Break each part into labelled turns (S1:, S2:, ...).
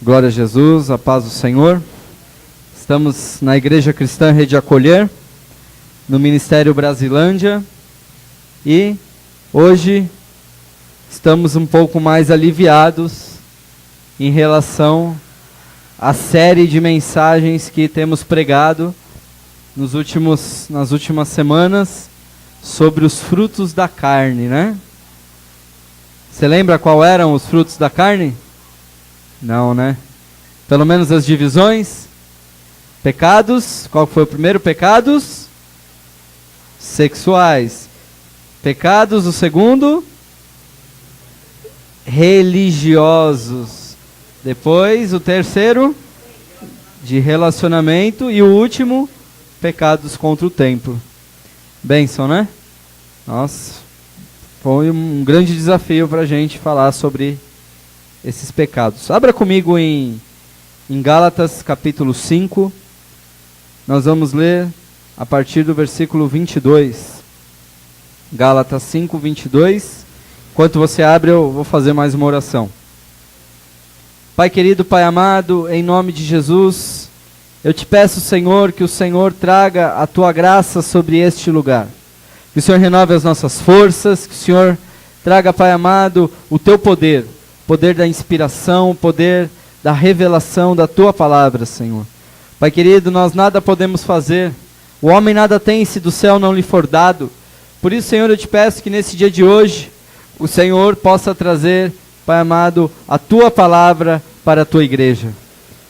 S1: Glória a Jesus, a paz do Senhor. Estamos na Igreja Cristã Rede Acolher, no Ministério Brasilândia, e hoje estamos um pouco mais aliviados em relação à série de mensagens que temos pregado nas últimas semanas sobre os frutos da carne, né? Você lembra qual eram os frutos da carne? Não, né? Pelo menos as divisões. Pecados, qual foi o primeiro? Pecados sexuais. Pecados, o segundo? Religiosos. Depois, o terceiro? De relacionamento. E o último? Pecados contra o templo. Bênção, né? Nossa, foi um grande desafio para a gente falar sobre esses pecados. Abra comigo em Gálatas capítulo 5. Nós vamos ler a partir do versículo 22. Gálatas 5, 22. Enquanto você abre, eu vou fazer mais uma oração. Pai querido, Pai amado, em nome de Jesus, eu te peço, Senhor, que o Senhor traga a Tua graça sobre este lugar. Que o Senhor renove as nossas forças, que o Senhor traga, Pai amado, o Teu poder. Poder da inspiração, poder da revelação da Tua palavra, Senhor. Pai querido, nós nada podemos fazer. O homem nada tem se do céu não lhe for dado. Por isso, Senhor, eu te peço que nesse dia de hoje, o Senhor possa trazer, Pai amado, a Tua palavra para a Tua igreja.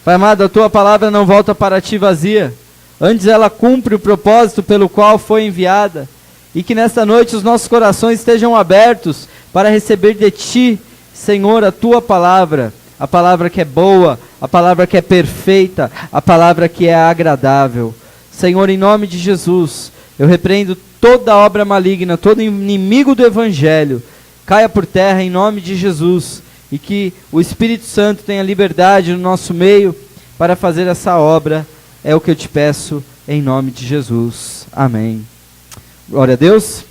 S1: Pai amado, a Tua palavra não volta para Ti vazia. Antes ela cumpre o propósito pelo qual foi enviada. E que nesta noite os nossos corações estejam abertos para receber de Ti, Senhor, a Tua palavra. A palavra que é boa, a palavra que é perfeita, a palavra que é agradável. Senhor, em nome de Jesus, eu repreendo toda obra maligna, todo inimigo do Evangelho. Caia por terra em nome de Jesus. E que o Espírito Santo tenha liberdade no nosso meio para fazer essa obra. É o que eu te peço em nome de Jesus. Amém. Glória a Deus.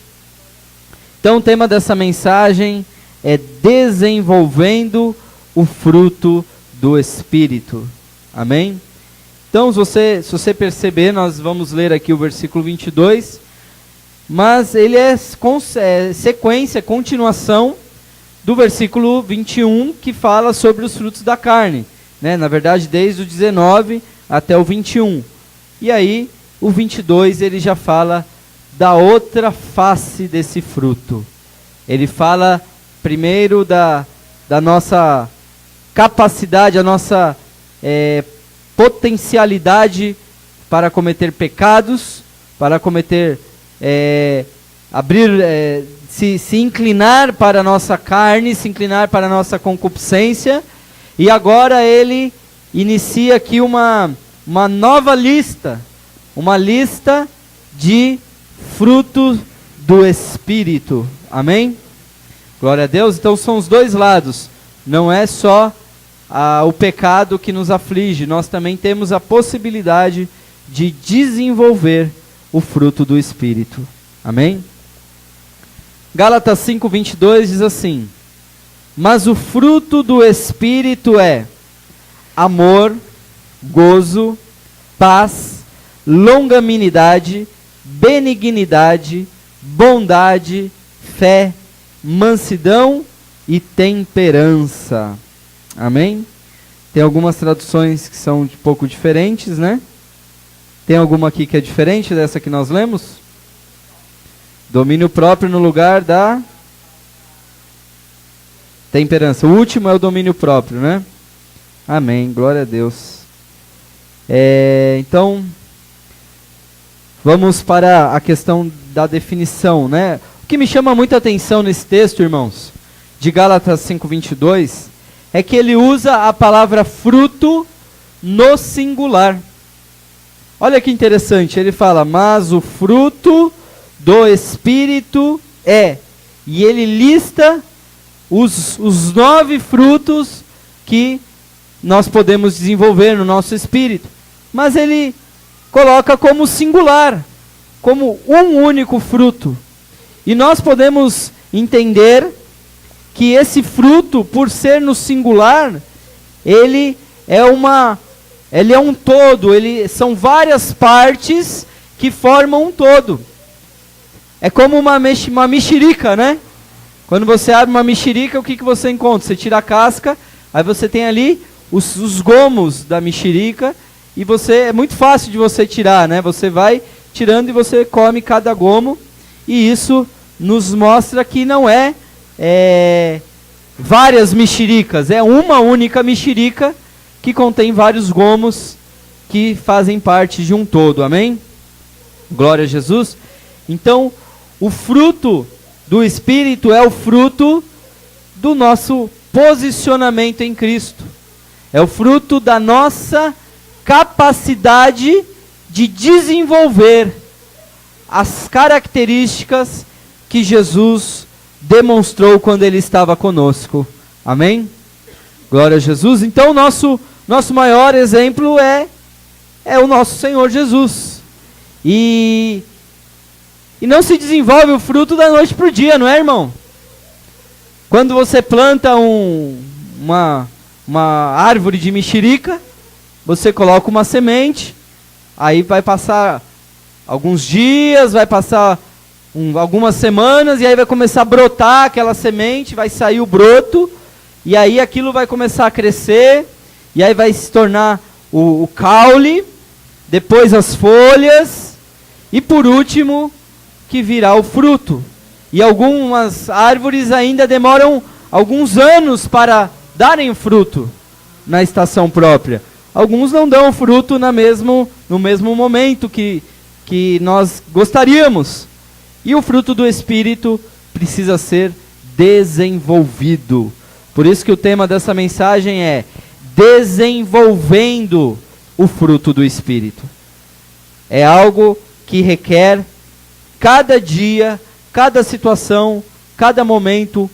S1: Então o tema dessa mensagem é desenvolvendo o fruto do Espírito. Amém? Então se você perceber, nós vamos ler aqui o versículo 22. Mas ele é sequência, continuação do versículo 21, que fala sobre os frutos da carne, né? Na verdade, desde o 19 até o 21. E aí, o 22, ele já fala da outra face desse fruto. Ele fala primeiro da nossa capacidade, a nossa potencialidade para cometer pecados, para cometer, se inclinar para a nossa carne, se inclinar para a nossa concupiscência. E agora ele inicia aqui uma nova lista, uma lista de frutos do Espírito. Amém? Glória a Deus. Então são os dois lados. Não é só o pecado que nos aflige, nós também temos a possibilidade de desenvolver o fruto do Espírito. Amém? Gálatas 5:22 diz assim: mas o fruto do Espírito é amor, gozo, paz, longanimidade, benignidade, bondade, fé, mansidão e temperança. Amém? Tem algumas traduções que são um pouco diferentes, né? Tem alguma aqui que é diferente dessa que nós lemos? Domínio próprio no lugar da temperança. O último é o domínio próprio, né? Amém, glória a Deus. Então, vamos para a questão da definição, né? O que me chama muita atenção nesse texto, irmãos, de Gálatas 5:22, é que ele usa a palavra fruto no singular. Olha que interessante, ele fala, mas o fruto do Espírito é, e ele lista os 9 frutos que nós podemos desenvolver no nosso espírito, mas ele coloca como singular, como um único fruto. E nós podemos entender que esse fruto, por ser no singular, ele ele é um todo, são várias partes que formam um todo. É como uma mexerica, né? Quando você abre uma mexerica, o que você encontra? Você tira a casca, aí você tem ali os gomos da mexerica, e é muito fácil de você tirar, né? Você vai tirando e você come cada gomo, e isso nos mostra que não é várias mexericas, é uma única mexerica que contém vários gomos que fazem parte de um todo, amém? Glória a Jesus. Então, o fruto do Espírito é o fruto do nosso posicionamento em Cristo. É o fruto da nossa capacidade de desenvolver as características que Jesus demonstrou quando Ele estava conosco. Amém? Glória a Jesus. Então, nosso maior exemplo é o nosso Senhor Jesus. E não se desenvolve o fruto da noite para o dia, não é, irmão? Quando você planta uma árvore de mexerica, você coloca uma semente, aí vai passar alguns dias, vai passar algumas semanas, e aí vai começar a brotar aquela semente, vai sair o broto, e aí aquilo vai começar a crescer, e aí vai se tornar o caule, depois as folhas, e por último, que virá o fruto. E algumas árvores ainda demoram alguns anos para darem fruto na estação própria. Alguns não dão fruto no mesmo momento que nós gostaríamos. E o fruto do Espírito precisa ser desenvolvido. Por isso que o tema dessa mensagem é desenvolvendo o fruto do Espírito. É algo que requer cada dia, cada situação, cada momento,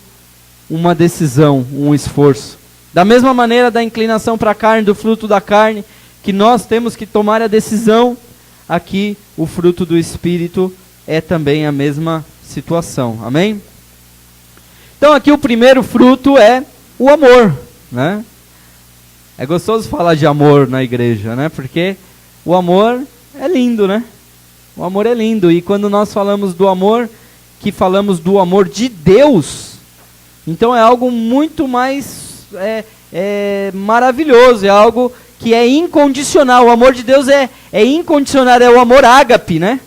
S1: uma decisão, um esforço. Da mesma maneira da inclinação para a carne, do fruto da carne, que nós temos que tomar a decisão, aqui o fruto do Espírito é também a mesma situação. Amém? Então aqui o primeiro fruto é o amor, né? É gostoso falar de amor na igreja, né? Porque o amor é lindo, né? O amor é lindo, e quando nós falamos do amor, que falamos do amor de Deus, então é algo muito mais maravilhoso, é algo que é incondicional. O amor de Deus é incondicional, é o amor ágape, né?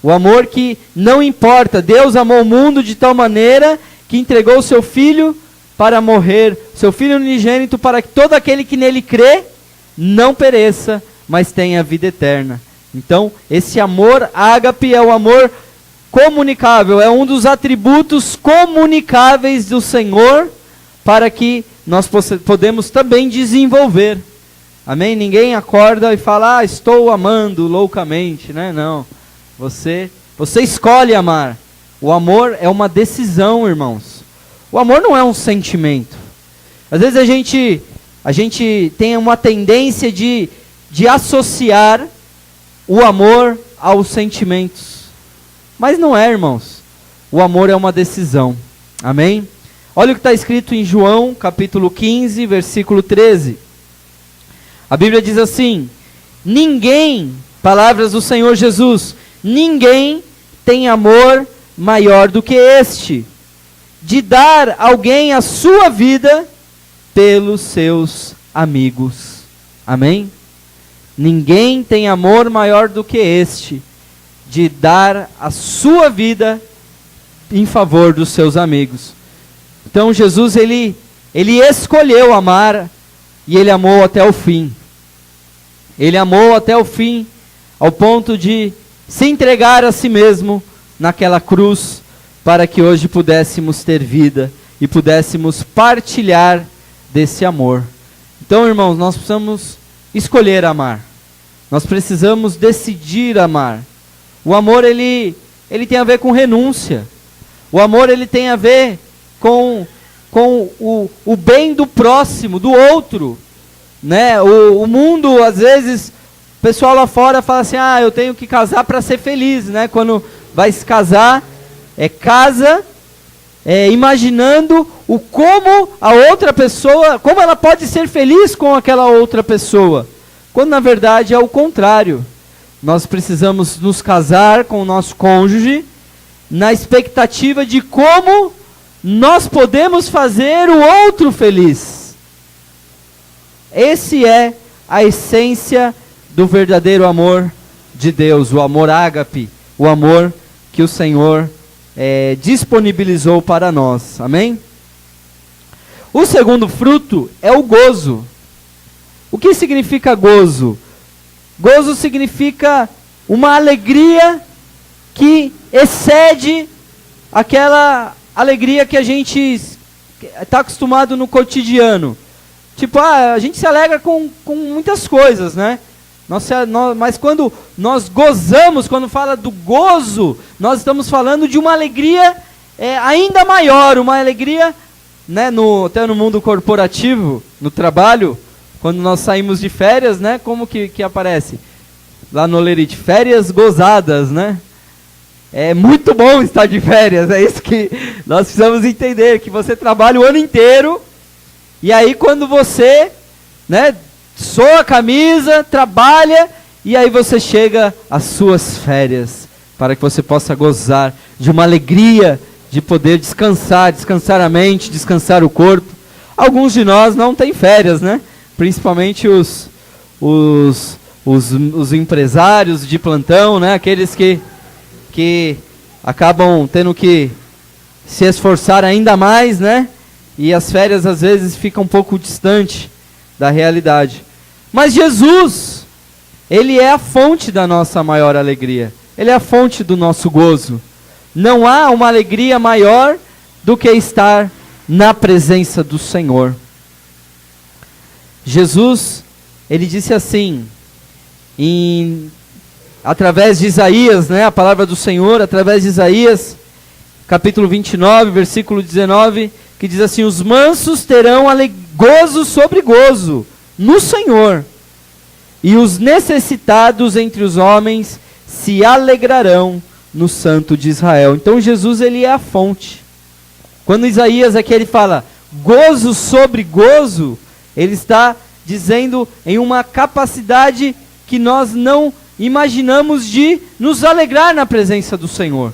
S1: O amor que não importa. Deus amou o mundo de tal maneira que entregou o seu Filho para morrer, seu Filho unigênito, para que todo aquele que nele crê não pereça, mas tenha vida eterna. Então, esse amor ágape é o amor comunicável, é um dos atributos comunicáveis do Senhor, para que nós podemos também desenvolver. Amém? Ninguém acorda e fala, estou amando loucamente, né? Não. Você escolhe amar. O amor é uma decisão, irmãos. O amor não é um sentimento. Às vezes a gente tem uma tendência de associar o amor aos sentimentos. Mas não é, irmãos. O amor é uma decisão. Amém? Olha o que está escrito em João, capítulo 15, versículo 13. A Bíblia diz assim: ninguém, palavras do Senhor Jesus, ninguém tem amor maior do que este, de dar alguém a sua vida pelos seus amigos. Amém? Ninguém tem amor maior do que este, de dar a sua vida em favor dos seus amigos. Então Jesus, ele escolheu amar, e ele amou até o fim. Ele amou até o fim, ao ponto de se entregar a si mesmo naquela cruz, para que hoje pudéssemos ter vida e pudéssemos partilhar desse amor. Então, irmãos, nós precisamos escolher amar. Nós precisamos decidir amar. O amor, ele tem a ver com renúncia. O amor, ele tem a ver com o bem do próximo, do outro. Né? O mundo, às vezes, o pessoal lá fora fala assim, eu tenho que casar para ser feliz. Né? Quando vai se casar, casa imaginando o como a outra pessoa, como ela pode ser feliz com aquela outra pessoa. Quando na verdade é o contrário. Nós precisamos nos casar com o nosso cônjuge na expectativa de como nós podemos fazer o outro feliz. Esse é a essência do verdadeiro amor de Deus, o amor ágape, o amor que o Senhor disponibilizou para nós. Amém? O segundo fruto é o gozo. O que significa gozo? Gozo significa uma alegria que excede aquela alegria que a gente está acostumado no cotidiano. Tipo, a gente se alegra com muitas coisas, né? Mas quando nós gozamos, quando fala do gozo, nós estamos falando de uma alegria ainda maior, uma alegria, né, até no mundo corporativo, no trabalho, quando nós saímos de férias, né, como que aparece? Lá no Lerite, férias gozadas, né? É muito bom estar de férias, é isso que nós precisamos entender, que você trabalha o ano inteiro, e aí quando você, né, soa a camisa, trabalha, e aí você chega às suas férias, para que você possa gozar de uma alegria de poder descansar a mente, descansar o corpo. Alguns de nós não têm férias, né? Principalmente os empresários de plantão, né? Aqueles que acabam tendo que se esforçar ainda mais, né? E as férias às vezes ficam um pouco distante da realidade. Mas Jesus, Ele é a fonte da nossa maior alegria. Ele é a fonte do nosso gozo. Não há uma alegria maior do que estar na presença do Senhor. Jesus, Ele disse assim, através de Isaías, né, a palavra do Senhor, através de Isaías, capítulo 29, versículo 19, que diz assim: os mansos terão gozo sobre gozo no Senhor, e os necessitados entre os homens se alegrarão no Santo de Israel. Então Jesus, Ele é a fonte. Quando Isaías aqui ele fala gozo sobre gozo, ele está dizendo em uma capacidade que nós não imaginamos de nos alegrar na presença do Senhor.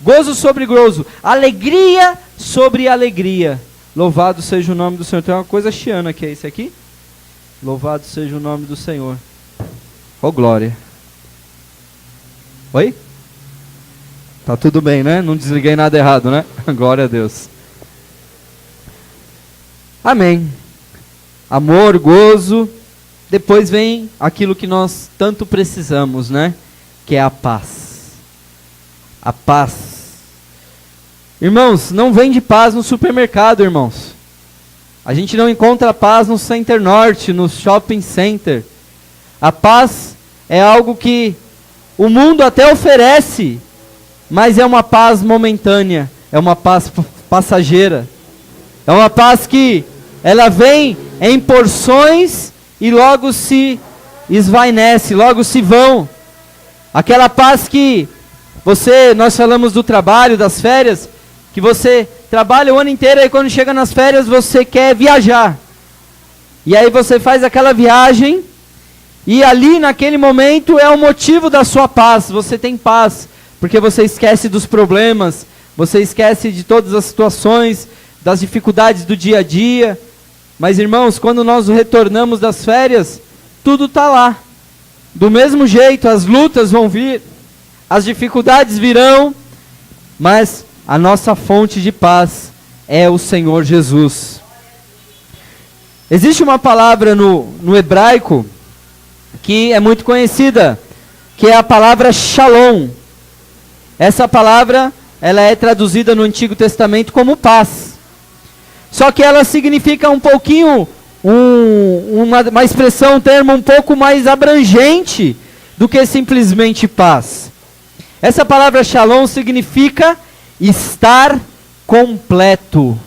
S1: Gozo sobre gozo, alegria sobre alegria. Louvado seja o nome do Senhor. Tem uma coisa chiana aqui, é esse aqui? Louvado seja o nome do Senhor. Oh, glória. Oi? Tá tudo bem, né? Não desliguei nada errado, né? Glória a Deus. Amém. Amor, gozo. Depois vem aquilo que nós tanto precisamos, né? Que é a paz. A paz. Irmãos, não vende paz no supermercado, irmãos. A gente não encontra paz no Center Norte, no Shopping Center. A paz é algo que o mundo até oferece, mas é uma paz momentânea, é uma paz passageira. É uma paz que ela vem em porções e logo se esvainece, logo se vão. Aquela paz que nós falamos do trabalho, das férias, que você trabalha o ano inteiro e quando chega nas férias você quer viajar. E aí você faz aquela viagem e ali naquele momento é o motivo da sua paz. Você tem paz porque você esquece dos problemas, você esquece de todas as situações, das dificuldades do dia a dia. Mas irmãos, quando nós retornamos das férias, tudo está lá. Do mesmo jeito, as lutas vão vir, as dificuldades virão, mas a nossa fonte de paz é o Senhor Jesus. Existe uma palavra no hebraico que é muito conhecida, que é a palavra shalom. Essa palavra, ela é traduzida no Antigo Testamento como paz. Só que ela significa um pouquinho, uma expressão, um termo um pouco mais abrangente do que simplesmente paz. Essa palavra shalom significa estar completo.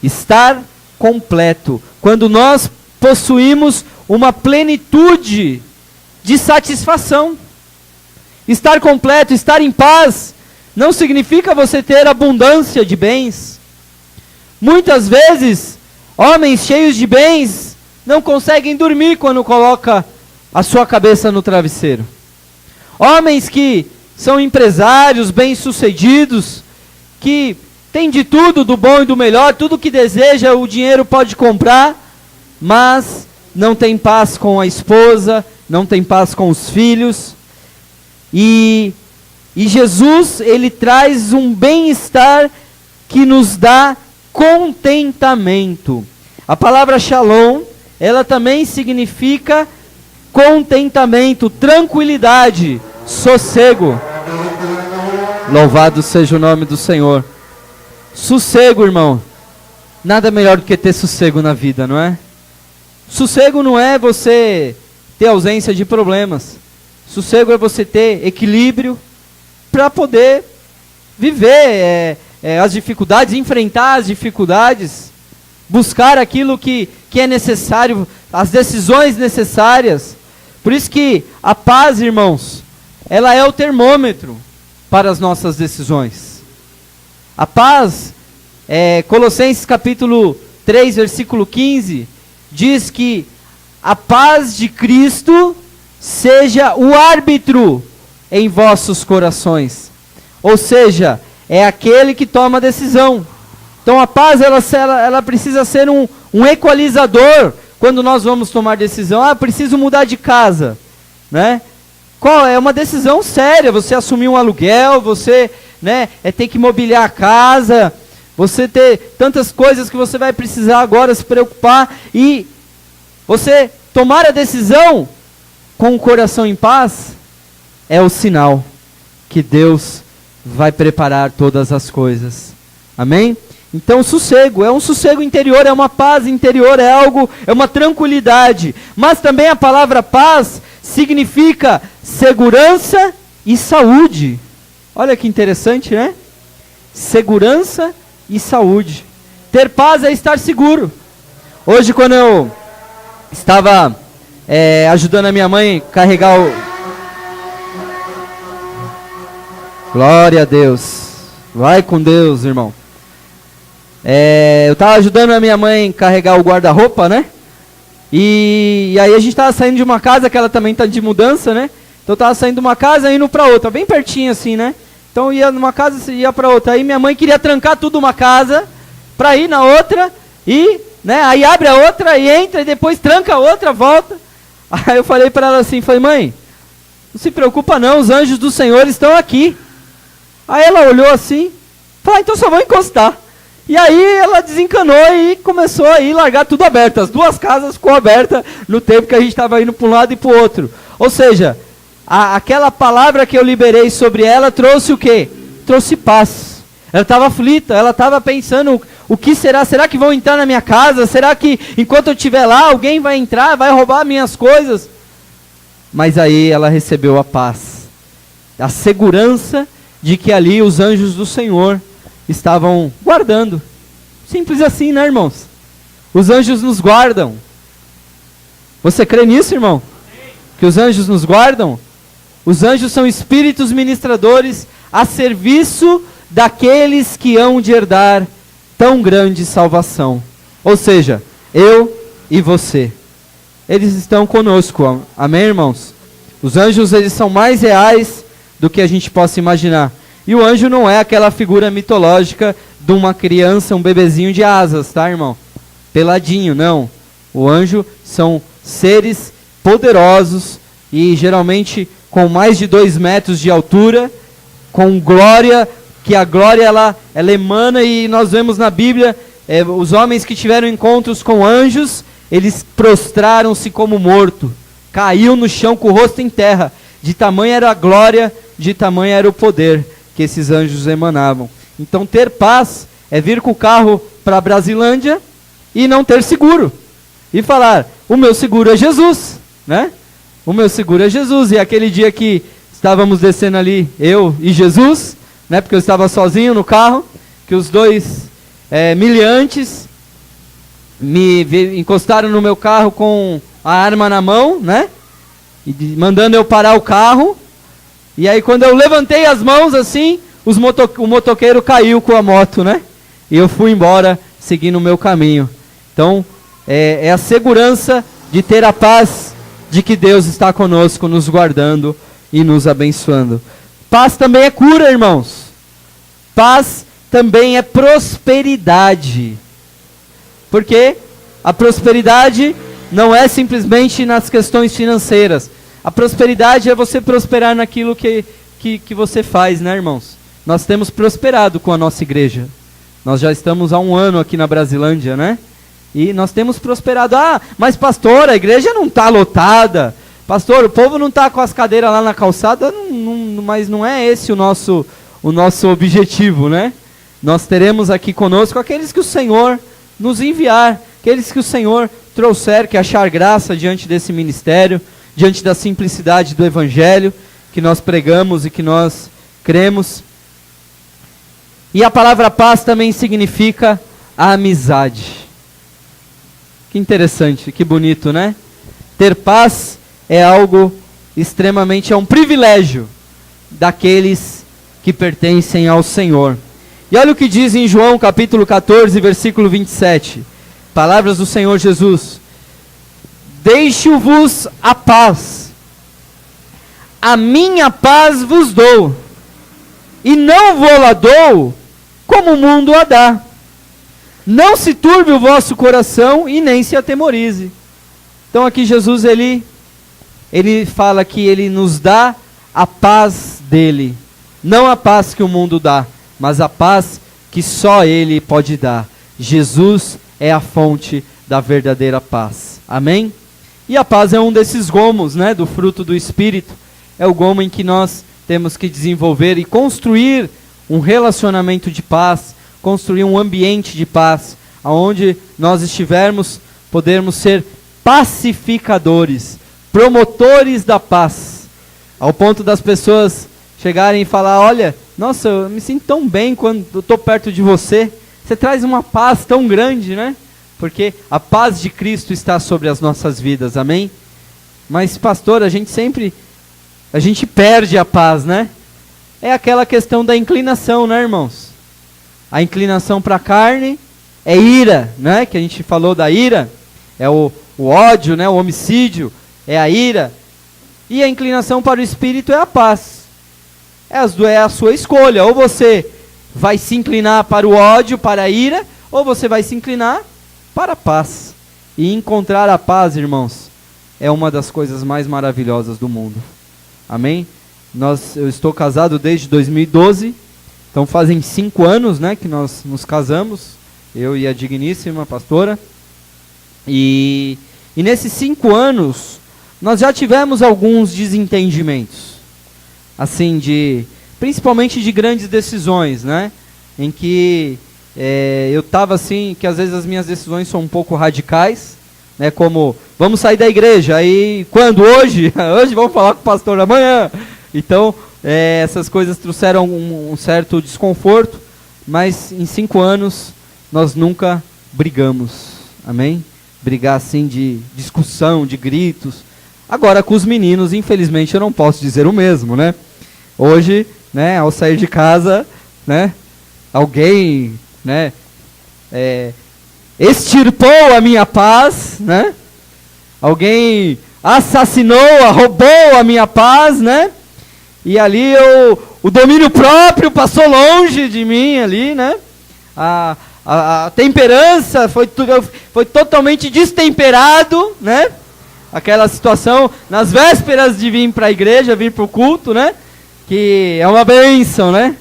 S1: Estar completo. Quando nós possuímos uma plenitude de satisfação. Estar completo, estar em paz, não significa você ter abundância de bens. Muitas vezes, homens cheios de bens não conseguem dormir quando coloca a sua cabeça no travesseiro. Homens que são empresários, bem-sucedidos, que têm de tudo, do bom e do melhor, tudo que deseja, o dinheiro pode comprar, mas não tem paz com a esposa, não tem paz com os filhos. E Jesus, ele traz um bem-estar que nos dá contentamento. A palavra shalom, ela também significa contentamento, tranquilidade, sossego. Louvado seja o nome do Senhor. Sossego, irmão. Nada melhor do que ter sossego na vida, não é? Sossego não é você ter ausência de problemas. Sossego é você ter equilíbrio para poder viver as dificuldades, enfrentar as dificuldades, buscar aquilo que é necessário, as decisões necessárias. Por isso que a paz, irmãos, ela é o termômetro para as nossas decisões. A paz, Colossenses capítulo 3, versículo 15, diz que a paz de Cristo seja o árbitro em vossos corações. Ou seja, é aquele que toma a decisão. Então a paz, ela precisa ser um equalizador quando nós vamos tomar decisão. Preciso mudar de casa, né? É uma decisão séria, você assumir um aluguel, você ter que mobiliar a casa, você ter tantas coisas que você vai precisar agora se preocupar, e você tomar a decisão com o coração em paz, é o sinal que Deus vai preparar todas as coisas. Amém? Então sossego, é um sossego interior, é uma paz interior, é uma tranquilidade. Mas também a palavra paz significa segurança e saúde. Olha que interessante, né? Segurança e saúde. Ter paz é estar seguro. Hoje, quando eu estava ajudando a minha mãe a carregar o... Glória a Deus. Vai com Deus, irmão. Eu estava ajudando a minha mãe a carregar o guarda-roupa, né? E aí a gente estava saindo de uma casa, que ela também está de mudança, né? Então eu estava saindo de uma casa e indo para outra, bem pertinho assim, né? Então ia numa casa e ia para outra. Aí minha mãe queria trancar tudo uma casa para ir na outra e, né? Aí abre a outra e entra e depois tranca a outra, volta. Aí eu falei para ela assim, mãe, não se preocupa não, os anjos do Senhor estão aqui. Aí ela olhou assim, falou, então só vou encostar. E aí ela desencanou e começou a ir largar tudo aberto. As duas casas ficou abertas no tempo que a gente estava indo para um lado e para o outro. Ou seja, aquela palavra que eu liberei sobre ela trouxe o quê? Trouxe paz. Ela estava aflita, ela estava pensando, o que será? Será que vão entrar na minha casa? Será que enquanto eu estiver lá, alguém vai entrar, vai roubar minhas coisas? Mas aí ela recebeu a paz. A segurança de que ali os anjos do Senhor estavam guardando. Simples assim, né, irmãos? Os anjos nos guardam. Você crê nisso, irmão? Que os anjos nos guardam? Os anjos são espíritos ministradores a serviço daqueles que hão de herdar tão grande salvação. Ou seja, eu e você. Eles estão conosco. Amém, irmãos? Os anjos, eles são mais reais do que a gente possa imaginar. E o anjo não é aquela figura mitológica de uma criança, um bebezinho de asas, tá, irmão? Peladinho, não. O anjo são seres poderosos e geralmente com mais de 2 metros de altura, com glória, que a glória ela emana, e nós vemos na Bíblia, os homens que tiveram encontros com anjos, eles prostraram-se como morto, caiu no chão com o rosto em terra, de tamanha era a glória, de tamanho era o poder que esses anjos emanavam. Então ter paz é vir com o carro para Brasilândia e não ter seguro. E falar, o meu seguro é Jesus, né? O meu seguro é Jesus. E aquele dia que estávamos descendo ali, eu e Jesus, né? Porque eu estava sozinho no carro, que os dois miliantes me encostaram no meu carro com a arma na mão, né? E mandando eu parar o carro. E aí quando eu levantei as mãos assim, o motoqueiro caiu com a moto, né? E eu fui embora seguir no meu caminho. Então, é a segurança de ter a paz de que Deus está conosco, nos guardando e nos abençoando. Paz também é cura, irmãos. Paz também é prosperidade. Porque a prosperidade não é simplesmente nas questões financeiras. A prosperidade é você prosperar naquilo que você faz, né, irmãos? Nós temos prosperado com a nossa igreja. Nós já estamos há 1 ano aqui na Brasilândia, né? E nós temos prosperado. Mas pastor, a igreja não está lotada. Pastor, o povo não está com as cadeiras lá na calçada. Mas não é esse o nosso objetivo, né? Nós teremos aqui conosco aqueles que o Senhor nos enviar. Aqueles que o Senhor trouxer, que achar graça diante desse ministério, diante da simplicidade do Evangelho que nós pregamos e que nós cremos. E a palavra paz também significa a amizade. Que interessante, que bonito, né? Ter paz é algo extremamente, é um privilégio daqueles que pertencem ao Senhor. E olha o que diz em João capítulo 14, versículo 27. Palavras do Senhor Jesus. Deixo-vos a paz. A minha paz vos dou. E não vou-la dou como o mundo a dá. Não se turbe o vosso coração e nem se atemorize. Então aqui Jesus, ele fala que ele nos dá a paz dele. Não a paz que o mundo dá, mas a paz que só ele pode dar. Jesus é a fonte da verdadeira paz. Amém? E a paz é um desses gomos, né, do fruto do Espírito. É o gomo em que nós temos que desenvolver e construir um relacionamento de paz, construir um ambiente de paz, aonde nós estivermos, podermos ser pacificadores, promotores da paz, ao ponto das pessoas chegarem e falar: olha, nossa, eu me sinto tão bem quando eu estou perto de você, você traz uma paz tão grande, né? Porque a paz de Cristo está sobre as nossas vidas, amém? Mas pastor, a gente perde a paz, né? É aquela questão da inclinação, né, irmãos? A inclinação para a carne é ira, né? Que a gente falou da ira, é o ódio, né? O homicídio, é a ira. E a inclinação para o Espírito é a paz. É a sua escolha, ou você vai se inclinar para o ódio, para a ira, ou você vai se inclinar para a paz. E encontrar a paz, irmãos, é uma das coisas mais maravilhosas do mundo. Amém? Eu estou casado desde 2012, então fazem 5 anos, né, que nós nos casamos, eu e a digníssima pastora. E nesses 5 anos, nós já tivemos alguns desentendimentos, assim, principalmente de grandes decisões, né, em que eu estava assim, que às vezes as minhas decisões são um pouco radicais, né, como, vamos sair da igreja, aí quando? Hoje? Hoje vamos falar com o pastor amanhã. Então, essas coisas trouxeram um certo desconforto, mas em 5 anos nós nunca brigamos, amém? Brigar assim de discussão, de gritos. Agora com os meninos, infelizmente eu não posso dizer o mesmo, né? Hoje, né, ao sair de casa, né, alguém, né, extirpou a minha paz, né? Alguém assassinou, roubou a minha paz, né? E ali o domínio próprio passou longe de mim ali, né? A temperança foi totalmente destemperado, né? Aquela situação, nas vésperas de vir para a igreja, vir para o culto, né? Que é uma bênção, né?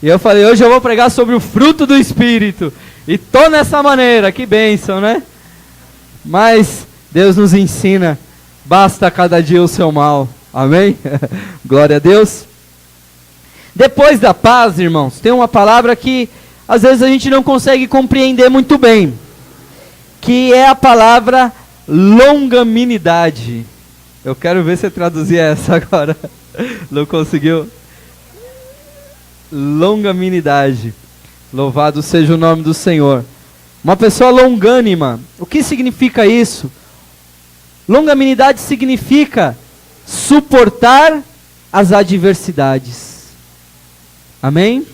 S1: E eu falei, hoje eu vou pregar sobre o fruto do Espírito. E tô nessa maneira, que bênção, né? Mas Deus nos ensina, basta cada dia o seu mal. Amém? Glória a Deus. Depois da paz, irmãos, tem uma palavra que às vezes a gente não consegue compreender muito bem, que é a palavra longanimidade. Eu quero ver você traduzir essa agora. Não conseguiu? Longanimidade. Louvado seja o nome do Senhor. Uma pessoa longânima. O que significa isso? Longanimidade significa suportar as adversidades. Amém?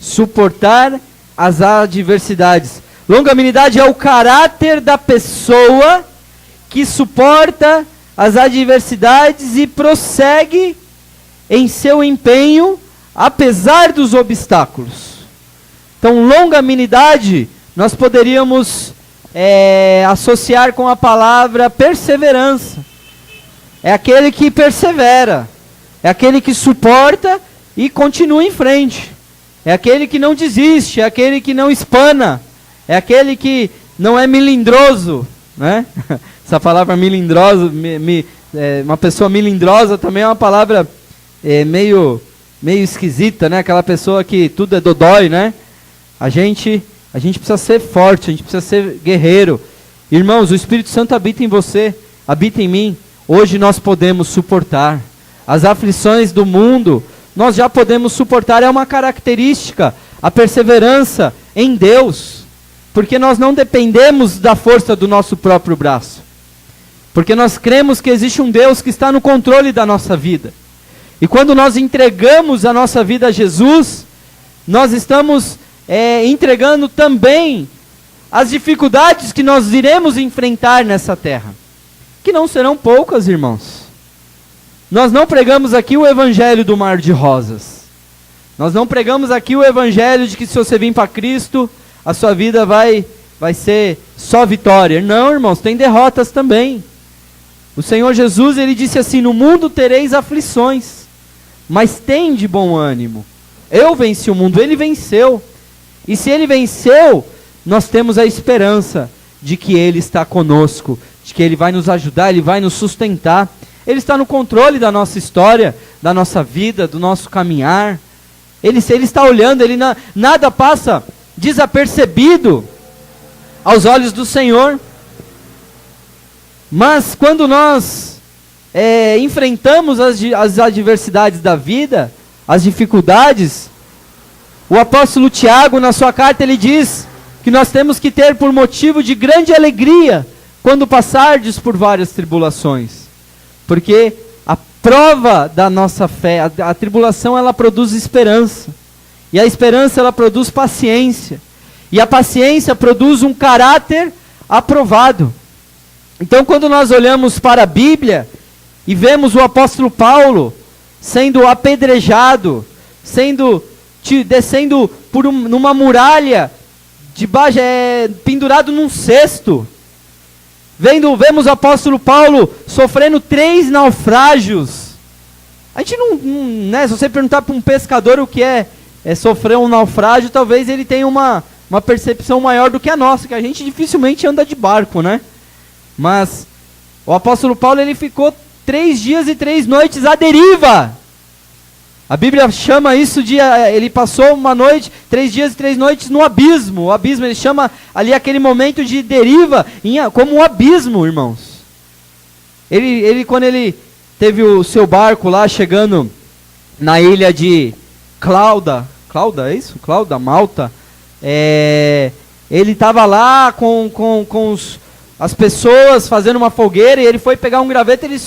S1: Suportar as adversidades. Longanimidade é o caráter da pessoa que suporta as adversidades e prossegue em seu empenho, apesar dos obstáculos. Então, longanimidade, nós poderíamos associar com a palavra perseverança. É aquele que persevera, é aquele que suporta e continua em frente. É aquele que não desiste, é aquele que não espana, é aquele que não é melindroso, né? Essa palavra melindroso, uma pessoa melindrosa também é uma palavra meio esquisita, né? Aquela pessoa que tudo é dodói, né? A gente precisa ser forte, a gente precisa ser guerreiro. Irmãos, o Espírito Santo habita em você, habita em mim. Hoje nós podemos suportar as aflições do mundo, nós já podemos suportar, é uma característica, a perseverança em Deus, porque nós não dependemos da força do nosso próprio braço, porque nós cremos que existe um Deus que está no controle da nossa vida, e quando nós entregamos a nossa vida a Jesus, nós estamos entregando também as dificuldades que nós iremos enfrentar nessa terra, que não serão poucas, irmãos. Nós não pregamos aqui o evangelho do mar de rosas. Nós não pregamos aqui o evangelho de que se você vir para Cristo, a sua vida vai ser só vitória. Não, irmãos, tem derrotas também. O Senhor Jesus, ele disse assim: no mundo tereis aflições, mas tem de bom ânimo. Eu venci o mundo, ele venceu. E se ele venceu, nós temos a esperança de que ele está conosco, de que ele vai nos ajudar, ele vai nos sustentar. Ele está no controle da nossa história, da nossa vida, do nosso caminhar. Ele está olhando, nada passa desapercebido aos olhos do Senhor. Mas quando nós enfrentamos as adversidades da vida, as dificuldades, o apóstolo Tiago, na sua carta, ele diz que nós temos que ter por motivo de grande alegria quando passardes por várias tribulações. Porque a prova da nossa fé, a tribulação, ela produz esperança. E a esperança, ela produz paciência. E a paciência produz um caráter aprovado. Então, quando nós olhamos para a Bíblia e vemos o apóstolo Paulo sendo apedrejado, descendo numa muralha, debaixo, pendurado num cesto. Vemos o apóstolo Paulo sofrendo 3 naufrágios. A gente não, né, se você perguntar para um pescador o que é sofrer um naufrágio, talvez ele tenha uma percepção maior do que a nossa, que a gente dificilmente anda de barco, né? Mas o apóstolo Paulo, ele ficou 3 dias e 3 noites à deriva. A Bíblia chama isso de, ele passou 3 dias e 3 noites no abismo. O abismo, ele chama ali aquele momento de deriva como um abismo, irmãos. Quando ele teve o seu barco lá chegando na ilha de Clauda, é isso? Clauda, Malta. Ele estava lá com as pessoas fazendo uma fogueira e ele foi pegar um graveto e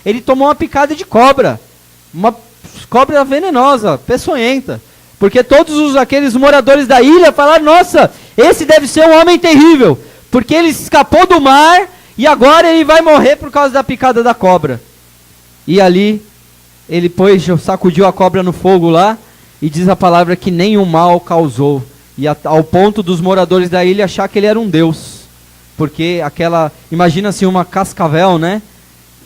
S1: ele tomou uma picada de cobra. Uma cobra venenosa, peçonhenta, porque todos aqueles moradores da ilha falaram: nossa, esse deve ser um homem terrível, porque ele escapou do mar e agora ele vai morrer por causa da picada da cobra. E ali, ele sacudiu a cobra no fogo lá, e diz a palavra que nenhum mal causou, e ao ponto dos moradores da ilha achar que ele era um deus, porque imagina assim, uma cascavel, né?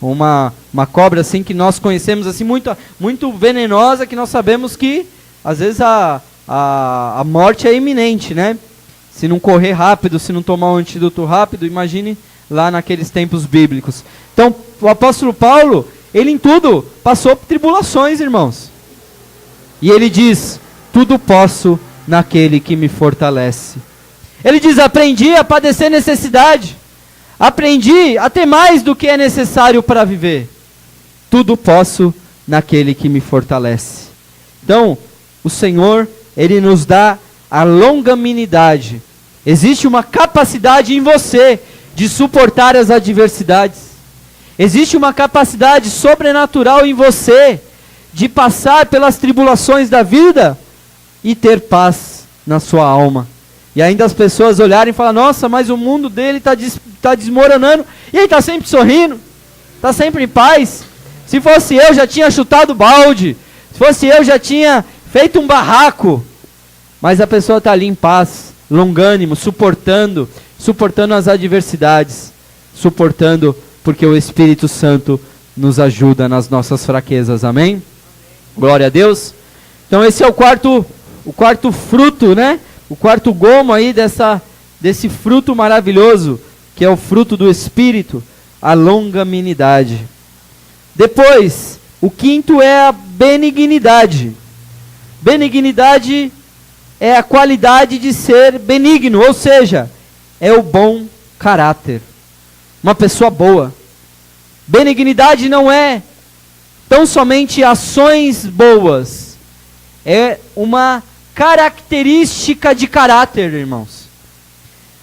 S1: Uma cobra assim que nós conhecemos assim muito, muito venenosa, que nós sabemos que às vezes a morte é iminente, né? Se não correr rápido, se não tomar um antídoto rápido, imagine lá naqueles tempos bíblicos. Então, o apóstolo Paulo, ele em tudo passou por tribulações, irmãos. E ele diz: tudo posso naquele que me fortalece. Ele diz: aprendi a padecer necessidade. Aprendi a ter mais do que é necessário para viver. Tudo posso naquele que me fortalece. Então, o Senhor, ele nos dá a longanimidade. Existe uma capacidade em você de suportar as adversidades. Existe uma capacidade sobrenatural em você de passar pelas tribulações da vida e ter paz na sua alma. E ainda as pessoas olharem e falar, nossa, mas o mundo dele está desmoronando. E ele está sempre sorrindo, está sempre em paz. Se fosse eu, já tinha chutado balde. Se fosse eu, já tinha feito um barraco. Mas a pessoa está ali em paz, longânimo, suportando as adversidades. Suportando porque o Espírito Santo nos ajuda nas nossas fraquezas. Amém? Glória a Deus. Então esse é o quarto fruto, né? O quarto gomo aí desse fruto maravilhoso, que é o fruto do Espírito, a longanimidade. Depois, o quinto é a benignidade. Benignidade é a qualidade de ser benigno, ou seja, é o bom caráter. Uma pessoa boa. Benignidade não é tão somente ações boas, é uma característica de caráter, irmãos.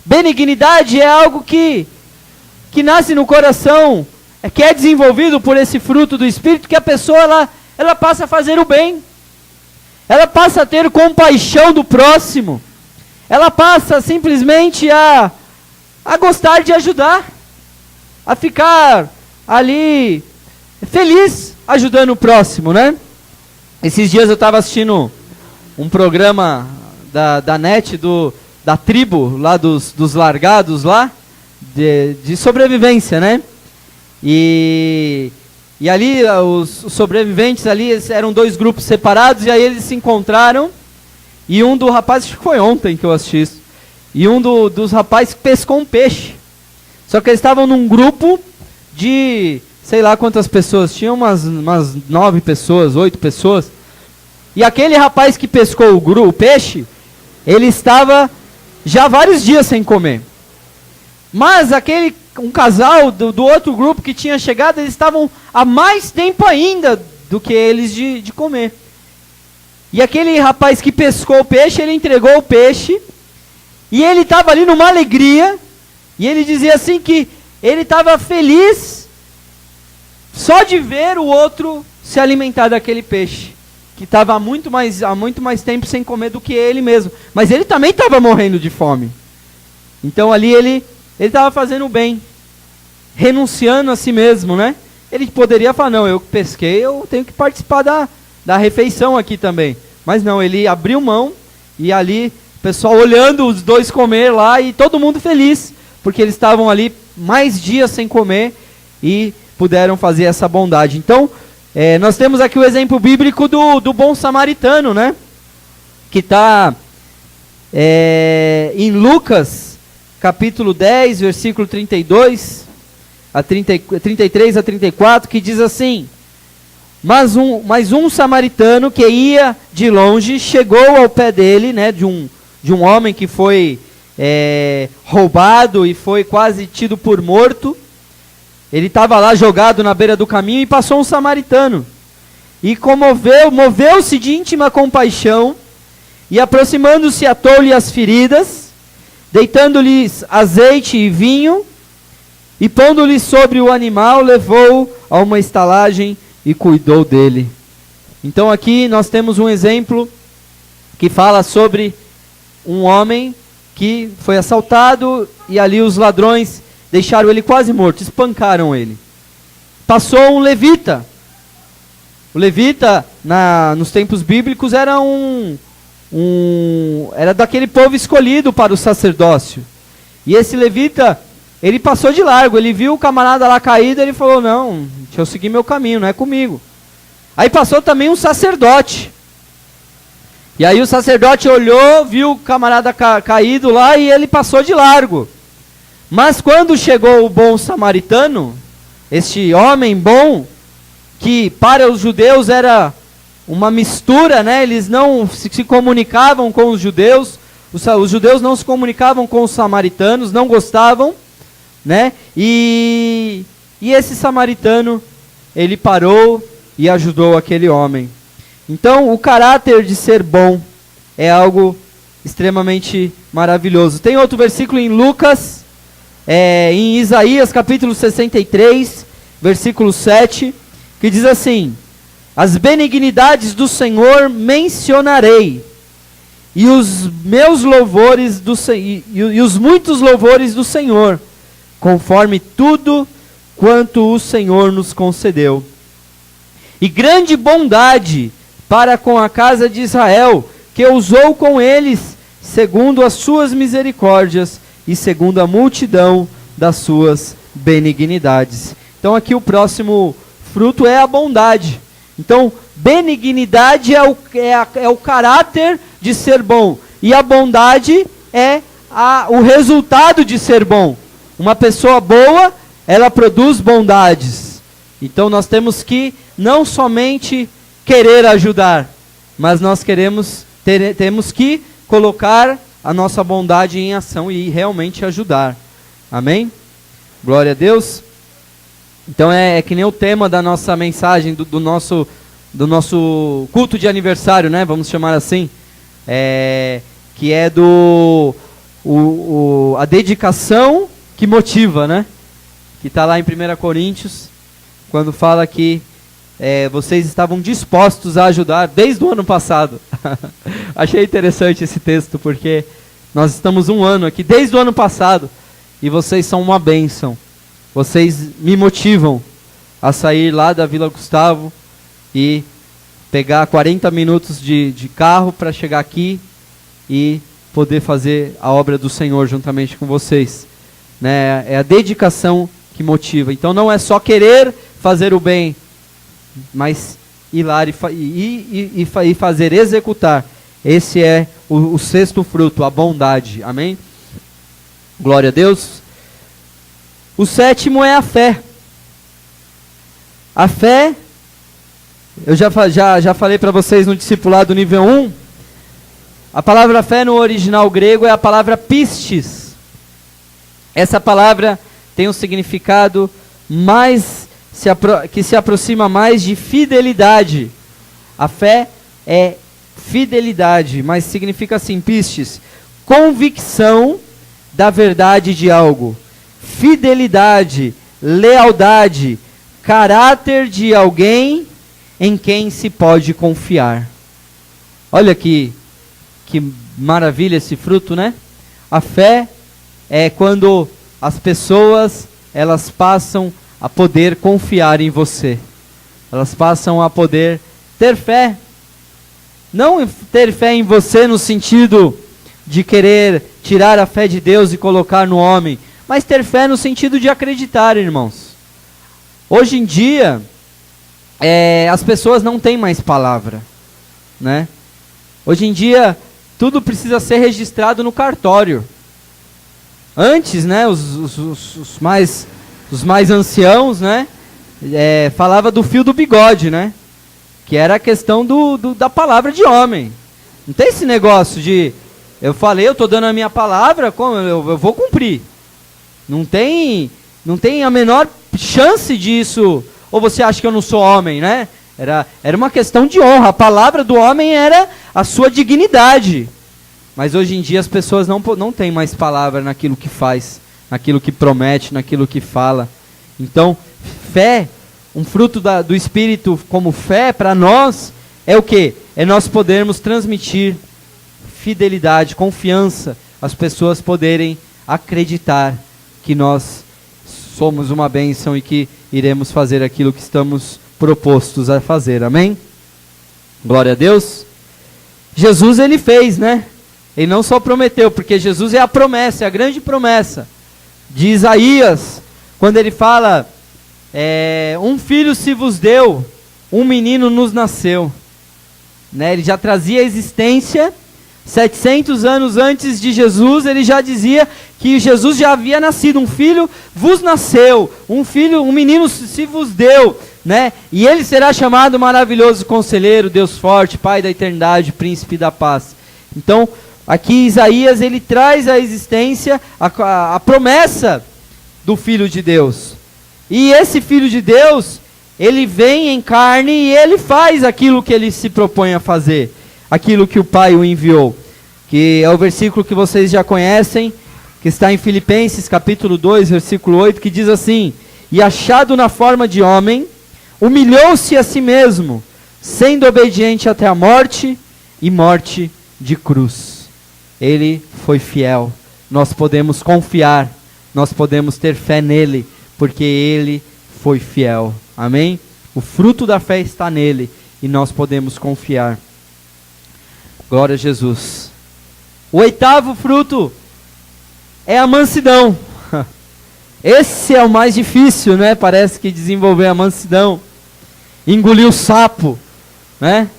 S1: Benignidade é algo que nasce no coração, que é desenvolvido por esse fruto do Espírito, que a pessoa ela passa a fazer o bem, ela passa a ter compaixão do próximo, ela passa simplesmente a gostar de ajudar, a ficar ali feliz ajudando o próximo, né? Esses dias eu estava assistindo um programa da NET, da tribo, lá dos largados lá, de sobrevivência, né? E ali, os sobreviventes ali, eram dois grupos separados, e aí eles se encontraram, e um dos rapazes, acho que foi ontem que eu assisti isso, e um dos rapazes pescou um peixe. Só que eles estavam num grupo de, sei lá quantas pessoas, tinha umas 9 pessoas, 8 pessoas, e aquele rapaz que pescou o peixe, ele estava já vários dias sem comer. Mas um casal do outro grupo que tinha chegado, eles estavam há mais tempo ainda do que eles de comer. E aquele rapaz que pescou o peixe, ele entregou o peixe, e ele estava ali numa alegria, e ele dizia assim que ele estava feliz só de ver o outro se alimentar daquele peixe, que estava há muito mais tempo sem comer do que ele mesmo. Mas ele também estava morrendo de fome. Então ali ele estava fazendo o bem, renunciando a si mesmo, né? Ele poderia falar, não, eu pesquei, eu tenho que participar da refeição aqui também. Mas não, ele abriu mão, e ali o pessoal olhando os dois comer lá, e todo mundo feliz, porque eles estavam ali mais dias sem comer, e puderam fazer essa bondade. Então, nós temos aqui o exemplo bíblico do bom samaritano, né? Que está em Lucas, capítulo 10, versículo 33 a 34, que diz assim: Mas um samaritano que ia de longe chegou ao pé dele, né, de um homem que foi roubado e foi quase tido por morto. Ele estava lá jogado na beira do caminho, e passou um samaritano. E moveu-se de íntima compaixão, e aproximando-se atou-lhe as feridas, deitando-lhes azeite e vinho, e pondo-lhe sobre o animal, levou-o a uma estalagem e cuidou dele. Então aqui nós temos um exemplo que fala sobre um homem que foi assaltado, e ali os ladrões deixaram ele quase morto, espancaram ele. Passou um levita. O levita, nos tempos bíblicos, era era daquele povo escolhido para o sacerdócio. E esse levita, ele passou de largo, ele viu o camarada lá caído, ele falou, não, deixa eu seguir meu caminho, não é comigo. Aí passou também um sacerdote. E aí o sacerdote olhou, viu o camarada caído lá, e ele passou de largo. Mas quando chegou o bom samaritano, este homem bom, que para os judeus era uma mistura, né? Eles não se comunicavam com os judeus, os judeus não se comunicavam com os samaritanos, não gostavam, né? E esse samaritano, ele parou e ajudou aquele homem. Então, o caráter de ser bom é algo extremamente maravilhoso. Tem outro versículo em Lucas, em Isaías capítulo 63, versículo 7, que diz assim: As benignidades do Senhor mencionarei, e os meus louvores e os muitos louvores do Senhor, conforme tudo quanto o Senhor nos concedeu. E grande bondade para com a casa de Israel, que usou com eles, segundo as suas misericórdias e segundo a multidão das suas benignidades. Então aqui o próximo fruto é a bondade. Então, benignidade é o caráter de ser bom, e a bondade é o resultado de ser bom. Uma pessoa boa, ela produz bondades. Então nós temos que não somente querer ajudar, mas nós temos que colocar a nossa bondade em ação e realmente ajudar. Amém? Glória a Deus. Então é que nem o tema da nossa mensagem, do nosso culto de aniversário, né? Vamos chamar assim. Que é a dedicação que motiva, né? Que está lá em 1 Coríntios, quando fala que vocês estavam dispostos a ajudar desde o ano passado. Achei interessante esse texto, porque nós estamos um ano aqui, desde o ano passado, e vocês são uma bênção. Vocês me motivam a sair lá da Vila Gustavo e pegar 40 minutos de carro para chegar aqui e poder fazer a obra do Senhor juntamente com vocês. Né? É a dedicação que motiva. Então não é só querer fazer o bem, mas ir lá e fazer, executar. Esse é o sexto fruto, a bondade. Amém? Glória a Deus. O sétimo é a fé. A fé, eu já falei para vocês no discipulado nível 1, a palavra fé no original grego é a palavra pistis. Essa palavra tem um significado que se aproxima mais de fidelidade. A fé é fidelidade, mas significa assim, pistis, convicção da verdade de algo, fidelidade, lealdade, caráter de alguém em quem se pode confiar. Olha que maravilha esse fruto, né? A fé é quando as pessoas, elas passam a poder confiar em você. Elas passam a poder ter fé. Não ter fé em você no sentido de querer tirar a fé de Deus e colocar no homem, mas ter fé no sentido de acreditar, irmãos. Hoje em dia, as pessoas não têm mais palavra, né? Hoje em dia, tudo precisa ser registrado no cartório. Antes, né, os mais anciãos, né, falava do fio do bigode, né? Que era a questão da palavra de homem. Não tem esse negócio de, eu falei, eu estou dando a minha palavra, como eu vou cumprir. Não tem a menor chance disso. Ou você acha que eu não sou homem, né? Era uma questão de honra. A palavra do homem era a sua dignidade. Mas hoje em dia as pessoas não têm mais palavra naquilo que faz, naquilo que promete, naquilo que fala. Então, fé, um fruto do Espírito como fé para nós, é o quê? É nós podermos transmitir fidelidade, confiança, as pessoas poderem acreditar que nós somos uma bênção e que iremos fazer aquilo que estamos propostos a fazer. Amém? Glória a Deus. Jesus, ele fez, né? Ele não só prometeu, porque Jesus é a promessa, é a grande promessa de Isaías, quando ele fala, um filho se vos deu, um menino nos nasceu. Né? Ele já trazia a existência, 700 anos antes de Jesus, ele já dizia que Jesus já havia nascido, um filho vos nasceu, um menino se vos deu, né? E ele será chamado maravilhoso conselheiro, Deus forte, Pai da eternidade, príncipe da paz. Então, aqui Isaías, ele traz à existência a promessa do Filho de Deus. E esse Filho de Deus, ele vem em carne e ele faz aquilo que ele se propõe a fazer. Aquilo que o Pai o enviou. Que é o versículo que vocês já conhecem, que está em Filipenses capítulo 2, versículo 8, que diz assim: e achado na forma de homem, humilhou-se a si mesmo, sendo obediente até a morte, e morte de cruz. Ele foi fiel. Nós podemos confiar, nós podemos ter fé nele, porque ele foi fiel. Amém? O fruto da fé está nele e nós podemos confiar. Glória a Jesus. O 8º fruto é a mansidão. Esse é o mais difícil, né? Parece que desenvolver a mansidão. Engolir o sapo, né?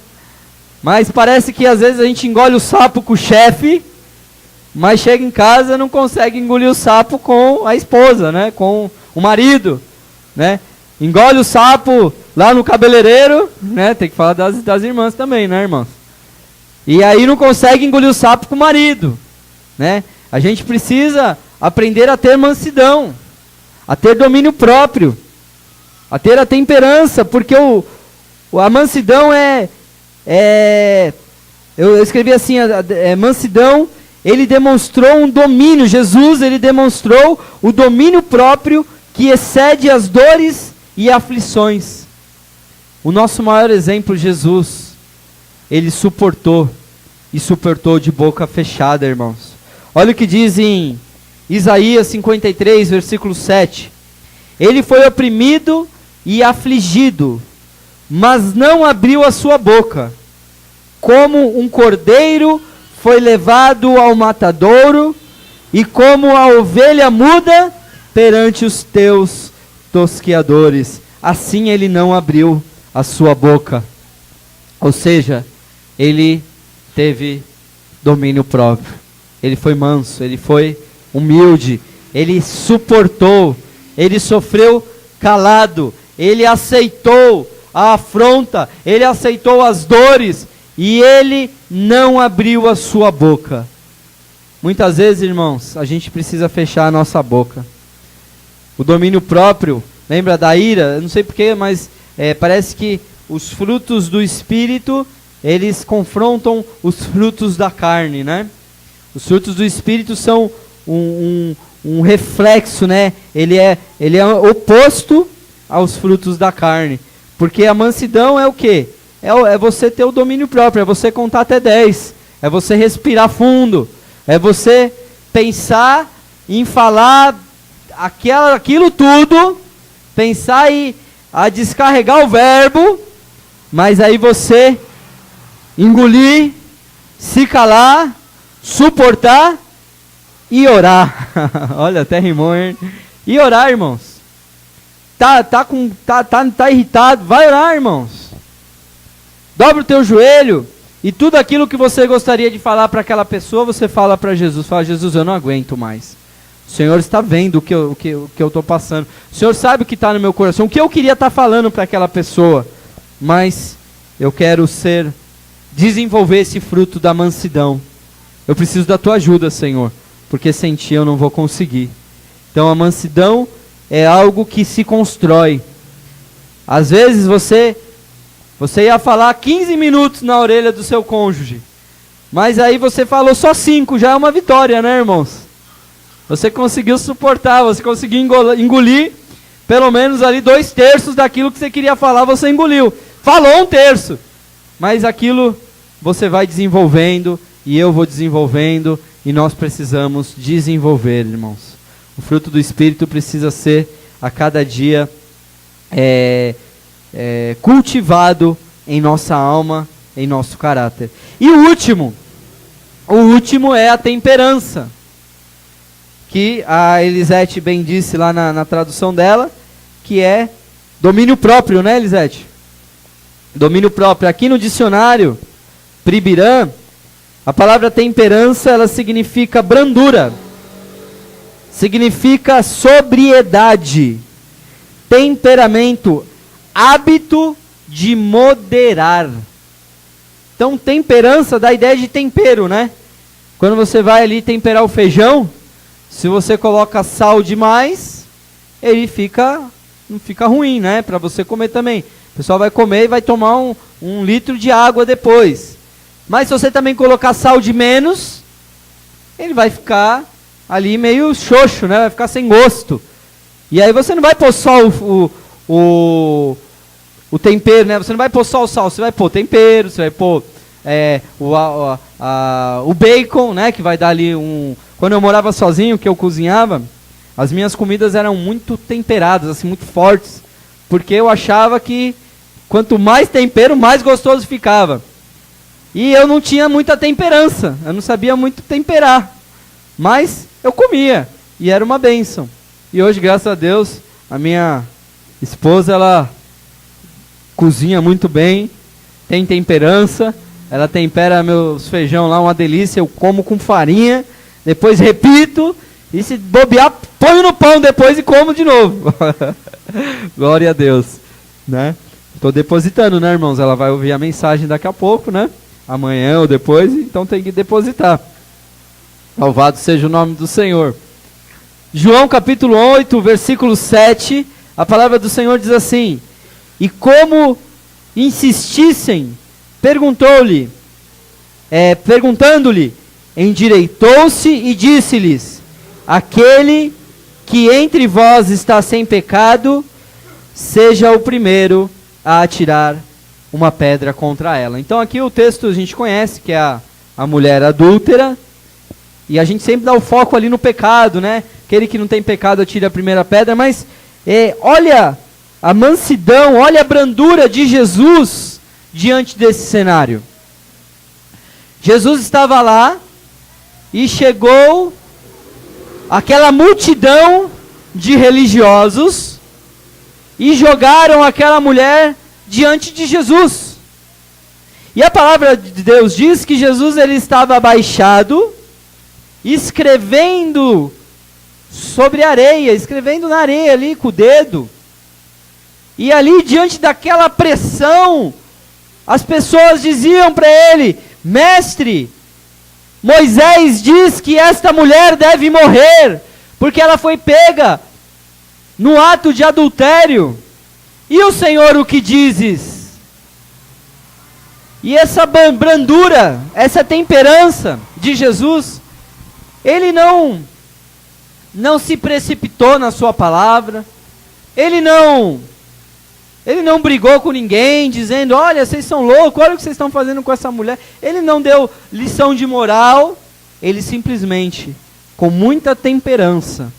S1: Mas parece que às vezes a gente engole o sapo com o chefe, mas chega em casa e não consegue engolir o sapo com a esposa, né? Com o marido, né? Engole o sapo lá no cabeleireiro, né? Tem que falar das irmãs também, né, irmãos? E aí não consegue engolir o sapo com o marido, né? A gente precisa aprender a ter mansidão, a ter domínio próprio, a ter a temperança, porque a mansidão eu escrevi assim, mansidão, ele demonstrou um domínio, Jesus, ele demonstrou o domínio próprio que excede as dores e aflições. O nosso maior exemplo, Jesus, ele suportou, e suportou de boca fechada, irmãos. Olha o que diz em Isaías 53, versículo 7. Ele foi oprimido e afligido, mas não abriu a sua boca. Como um cordeiro foi levado ao matadouro, e como a ovelha muda perante os teus tosqueadores, assim ele não abriu a sua boca. Ou seja, ele teve domínio próprio. Ele foi manso, ele foi humilde, ele suportou, ele sofreu calado, ele aceitou a afronta, ele aceitou as dores, e ele não abriu a sua boca. Muitas vezes, irmãos, a gente precisa fechar a nossa boca. O domínio próprio, lembra da ira? Eu não sei porquê, mas parece que os frutos do Espírito, eles confrontam os frutos da carne, né? Os frutos do Espírito são um reflexo, né? Ele é oposto aos frutos da carne. Porque a mansidão é o quê? É você ter o domínio próprio, é você contar até 10, é você respirar fundo, é você pensar em falar aquilo tudo, pensar a descarregar o verbo, mas aí você engolir, se calar, suportar e orar. Olha, até rimou, hein? E orar, irmãos. Tá irritado, vai orar, irmãos. Dobra o teu joelho e tudo aquilo que você gostaria de falar para aquela pessoa, você fala para Jesus. Fala: Jesus, eu não aguento mais. O Senhor está vendo o que eu estou passando. O Senhor sabe o que está no meu coração, o que eu queria estar falando para aquela pessoa. Mas eu quero desenvolver esse fruto da mansidão. Eu preciso da tua ajuda, Senhor, porque sem ti eu não vou conseguir. Então a mansidão é algo que se constrói. Às vezes você ia falar 15 minutos na orelha do seu cônjuge, mas aí você falou só 5, já é uma vitória, né, irmãos? Você conseguiu suportar, você conseguiu engolir pelo menos ali 2/3 daquilo que você queria falar, você engoliu. Falou 1/3, mas aquilo você vai desenvolvendo, e eu vou desenvolvendo, e nós precisamos desenvolver, irmãos. O fruto do Espírito precisa ser a cada dia cultivado em nossa alma, em nosso caráter. E o último é a temperança, que a Elisete bem disse lá na tradução dela, que é domínio próprio, né, Elisete? Domínio próprio. Aqui no dicionário Pribiram, a palavra temperança, ela significa brandura, significa sobriedade, temperamento, hábito de moderar. Então, temperança dá a ideia de tempero, né? Quando você vai ali temperar o feijão, se você coloca sal demais, ele não fica ruim, né? Para você comer também. O pessoal vai comer e vai tomar um litro de água depois. Mas se você também colocar sal de menos, ele vai ficar ali meio xoxo, né? Vai ficar sem gosto. E aí você não vai pôr só o tempero, né? Você não vai pôr só o sal, você vai pôr tempero, você vai pôr o bacon, né, que vai dar ali um... Quando eu morava sozinho, que eu cozinhava, as minhas comidas eram muito temperadas, assim, muito fortes, porque eu achava que quanto mais tempero, mais gostoso ficava. E eu não tinha muita temperança, eu não sabia muito temperar, mas eu comia, e era uma bênção. E hoje, graças a Deus, a minha esposa, ela cozinha muito bem, tem temperança, ela tempera meus feijão lá, uma delícia, eu como com farinha, depois repito, e se bobear, ponho no pão depois e como de novo. Glória a Deus, né? Estou depositando, né, irmãos? Ela vai ouvir a mensagem daqui a pouco, né? Amanhã ou depois, então tem que depositar. Louvado seja o nome do Senhor. João capítulo 8, versículo 7, a palavra do Senhor diz assim: e como insistissem, perguntando-lhe, endireitou-se e disse-lhes: aquele que entre vós está sem pecado, seja o primeiro a atirar uma pedra contra ela. Então aqui o texto a gente conhece, que é a mulher adúltera, e a gente sempre dá o foco ali no pecado, né? Aquele que não tem pecado atira a primeira pedra, mas olha a mansidão, olha a brandura de Jesus diante desse cenário. Jesus estava lá e chegou aquela multidão de religiosos e jogaram aquela mulher diante de Jesus. E a palavra de Deus diz que Jesus ele estava abaixado, escrevendo sobre areia, escrevendo na areia ali com o dedo. E ali diante daquela pressão, as pessoas diziam para ele: mestre, Moisés diz que esta mulher deve morrer, porque ela foi pega no ato de adultério. E o Senhor o que dizes? E essa brandura, essa temperança de Jesus, ele não se precipitou na sua palavra, ele não brigou com ninguém, dizendo: olha, vocês são loucos, olha o que vocês estão fazendo com essa mulher. Ele não deu lição de moral, ele simplesmente, com muita temperança,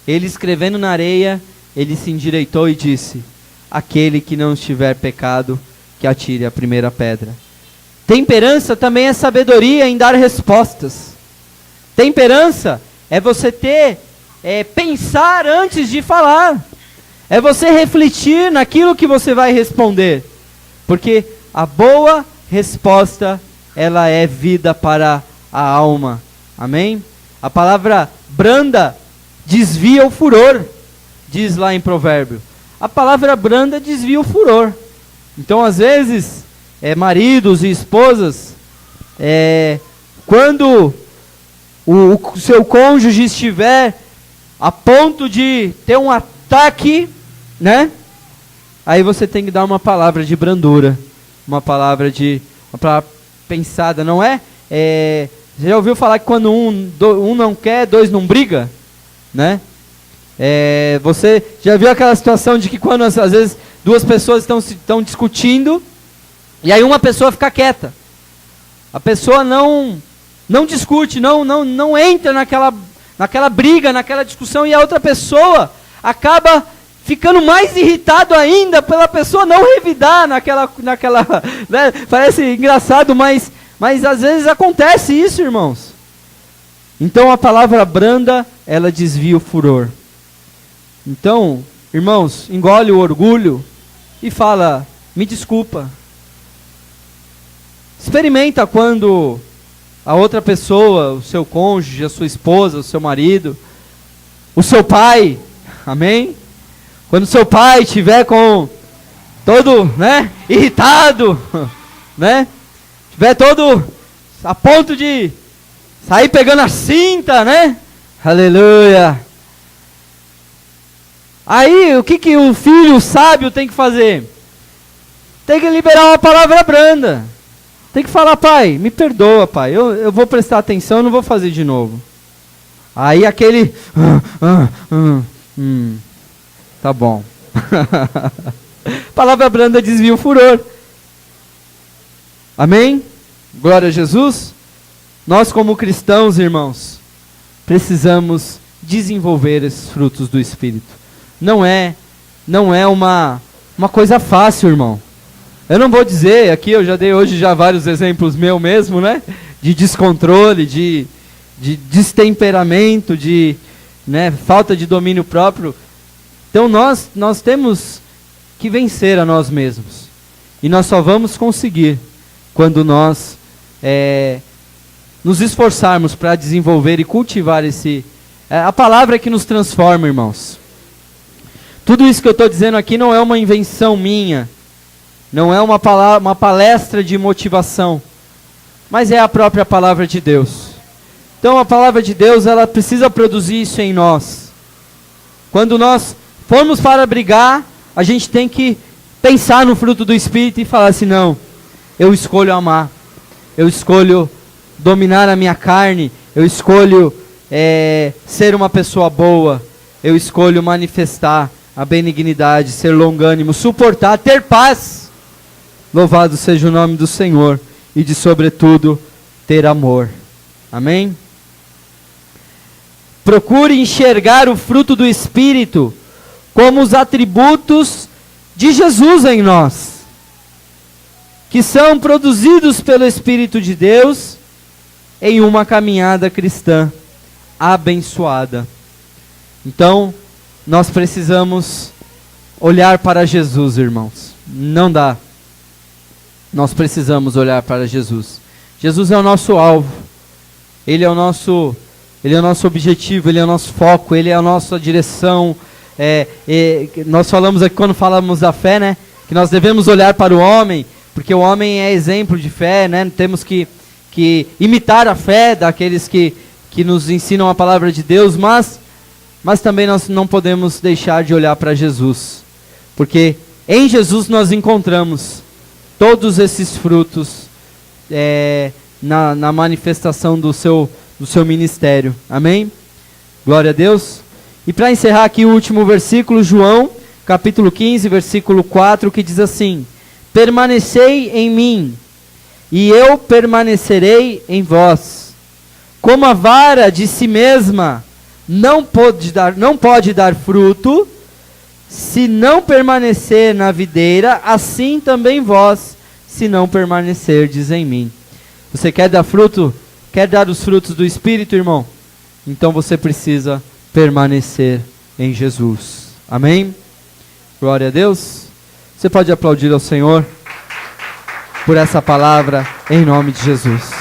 S1: ele escrevendo na areia, ele se endireitou e disse: aquele que não estiver pecado, que atire a primeira pedra. Temperança também é sabedoria em dar respostas. Temperança é você pensar antes de falar. É você refletir naquilo que você vai responder. Porque a boa resposta, ela é vida para a alma. Amém? A palavra branda desvia o furor, diz lá em Provérbio. A palavra branda desvia o furor. Então, às vezes, maridos e esposas, quando o seu cônjuge estiver a ponto de ter um ataque, né? Aí você tem que dar uma palavra de brandura, uma palavra pensada, não é? Você já ouviu falar que quando um não quer, dois não briga, né? Você já viu aquela situação de que quando às vezes duas pessoas estão discutindo e aí uma pessoa fica quieta, a pessoa não discute, não entra naquela briga, naquela discussão, e a outra pessoa acaba ficando mais irritado ainda pela pessoa não revidar naquela né? Parece engraçado, mas às vezes acontece isso, irmãos. Então a palavra branda, ela desvia o furor. Então, irmãos, engole o orgulho e fala: me desculpa. Experimenta quando a outra pessoa, o seu cônjuge, a sua esposa, o seu marido, o seu pai, amém? Quando seu pai estiver todo, né, irritado, né, estiver todo a ponto de sair pegando a cinta, né, aleluia. Aí, o que o filho sábio tem que fazer? Tem que liberar uma palavra branda. Tem que falar: pai, me perdoa, pai, eu vou prestar atenção, eu não vou fazer de novo. Aí aquele... tá bom. Palavra branda desvia o furor. Amém? Glória a Jesus. Nós como cristãos, irmãos, precisamos desenvolver esses frutos do Espírito. Não é uma coisa fácil, irmão. Eu não vou dizer, aqui eu já dei hoje vários exemplos meu mesmo, né? De descontrole, de destemperamento, falta de domínio próprio. Então nós temos que vencer a nós mesmos. E nós só vamos conseguir quando nós nos esforçarmos para desenvolver e cultivar a palavra que nos transforma, irmãos. Tudo isso que eu estou dizendo aqui não é uma invenção minha, não é uma palestra de motivação, mas é a própria palavra de Deus. Então a palavra de Deus, ela precisa produzir isso em nós. Quando nós formos para brigar, a gente tem que pensar no fruto do Espírito e falar assim: não, eu escolho amar, eu escolho dominar a minha carne, eu escolho ser uma pessoa boa, eu escolho manifestar a benignidade, ser longânimo, suportar, ter paz. Louvado seja o nome do Senhor. E de sobretudo, ter amor. Amém? Procure enxergar o fruto do Espírito como os atributos de Jesus em nós, que são produzidos pelo Espírito de Deus em uma caminhada cristã abençoada. Então, nós precisamos olhar para Jesus, irmãos. Não dá. Nós precisamos olhar para Jesus. Jesus é o nosso alvo. Ele é o nosso objetivo, Ele é o nosso foco, Ele é a nossa direção. Nós falamos aqui, quando falamos da fé, né, que nós devemos olhar para o homem, porque o homem é exemplo de fé, né? Temos que imitar a fé daqueles que nos ensinam a palavra de Deus, mas também nós não podemos deixar de olhar para Jesus, porque em Jesus nós encontramos todos esses frutos na manifestação do seu ministério. Amém? Glória a Deus. E para encerrar aqui o último versículo, João, capítulo 15, versículo 4, que diz assim: permanecei em mim, e eu permanecerei em vós. Como a vara de si mesma não pode dar fruto, se não permanecer na videira, assim também vós, se não permanecerdes em mim. Você quer dar fruto? Quer dar os frutos do Espírito, irmão? Então você precisa permanecer em Jesus. Amém? Glória a Deus. Você pode aplaudir ao Senhor por essa palavra, em nome de Jesus.